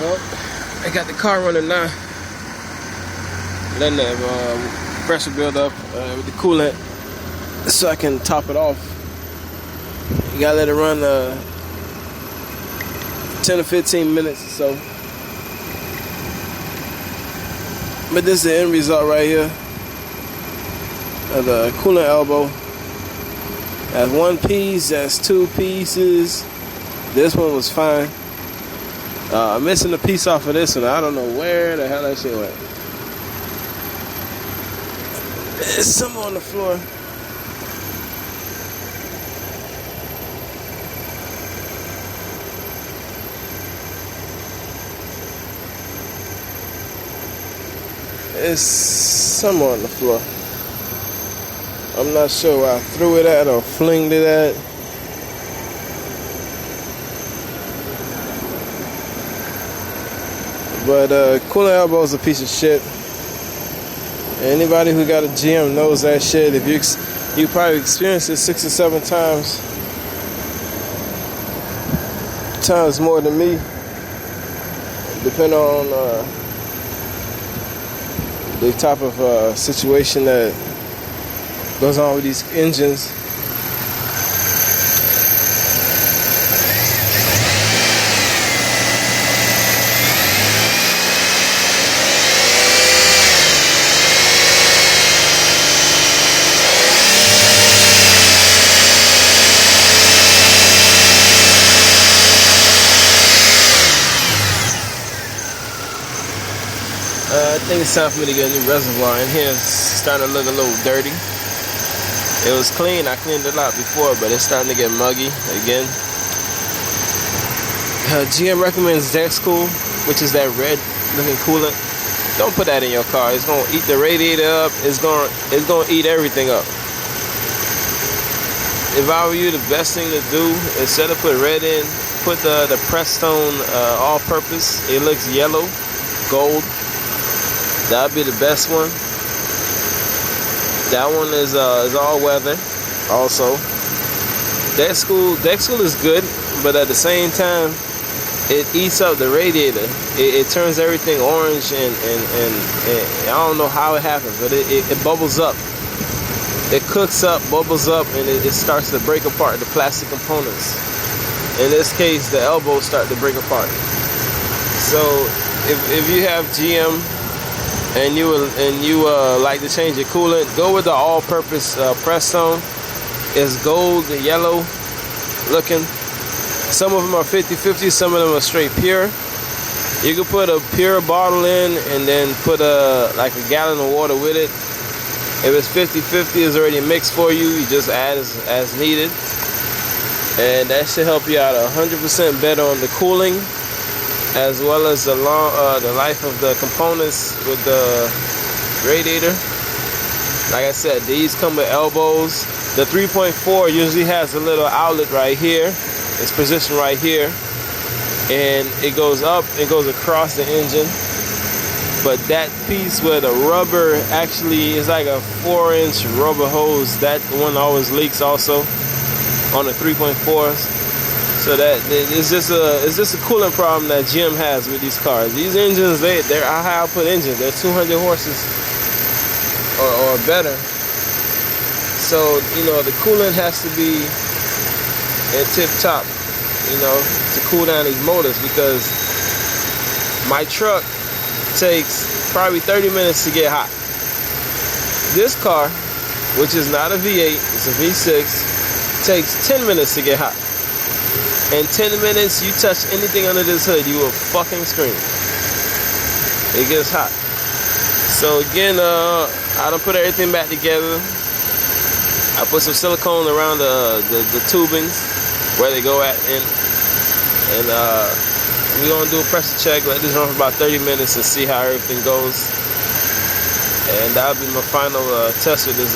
Well, I got the car running now. Letting that pressure build up with the coolant so I can top it off. You gotta let it run 10 to 15 minutes or so. But this is the end result right here of the coolant elbow. That's one piece, that's two pieces. This one was fine. I'm missing a piece off of this one. I don't know where the hell that shit went. There's some on the floor. There's some on the floor. I'm not sure where I threw it at or flinged it at. But coolant elbow is a piece of shit. Anybody who got a GM knows that shit. If you probably experienced it 6 or 7 times more than me, depending on the type of situation that goes on with these engines. I think it's time for me to get a new reservoir in here. It's starting to look a little dirty. It was clean, I cleaned it out before, but it's starting to get muggy again. GM recommends Dexcool, which is that red looking coolant. Don't put that in your car. It's gonna eat the radiator up. It's gonna eat everything up. If I were you, the best thing to do, instead of put red in, put the Prestone all-purpose. It looks yellow, gold. That'd be the best one. That one is all weather. Also, Dexcool is good, but at the same time, it eats up the radiator. It turns everything orange, and I don't know how it happens, but it bubbles up. It cooks up, bubbles up, and it starts to break apart the plastic components. In this case, the elbows start to break apart. So if you have GM and you like to change your coolant, go with the all-purpose Prestone. It's gold and yellow looking. Some of them are 50-50, some of them are straight pure. You can put a pure bottle in and then put like a gallon of water with it. If it's 50-50, it's already mixed for you. You just add as needed, and that should help you out 100% better on the cooling, as well as the life of the components with the radiator. Like I said, these come with elbows. The 3.4 usually has a little outlet right here. It's positioned right here, and it goes up, it goes across the engine. But that piece where the rubber actually is like a 4-inch rubber hose, that one always leaks also on the 3.4s. So that it's just a coolant problem that GM has with these cars. These engines, they're high output engines. They're 200 horses or better. So the coolant has to be in tip top, to cool down these motors, because my truck takes probably 30 minutes to get hot. This car, which is not a V8, it's a V6, takes 10 minutes to get hot. In 10 minutes, you touch anything under this hood, you will fucking scream. It gets hot. So again, I done put everything back together. I put some silicone around the tubings where they go at, and we're gonna do a pressure check. Let this run for about 30 minutes and see how everything goes. And that'll be my final test with this.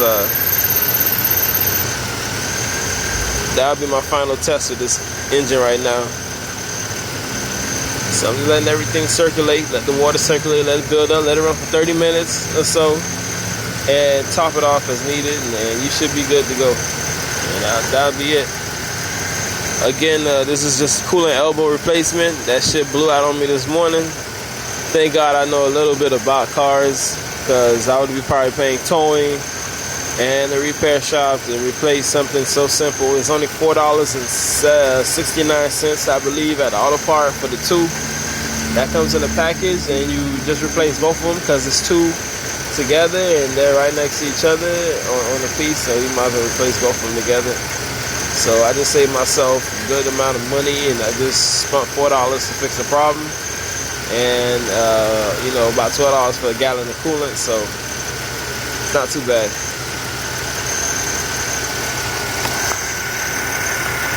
That'll be my final test with this engine right now. So I'm just letting everything circulate, let the water circulate, let it build up, let it run for 30 minutes or so, and top it off as needed, and you should be good to go. And that'll be it. Again, this is just coolant elbow replacement. That shit blew out on me this morning. Thank God I know a little bit about cars, because I would be probably paying towing and the repair shop to replace something so simple. It's only $4.69, I believe, at the auto part for the two. That comes in a package, and you just replace both of them because it's two together and they're right next to each other on a piece, so you might as well replace both of them together. So I just saved myself a good amount of money, and I just spent $4 to fix the problem, and about $12 for a gallon of coolant, so it's not too bad.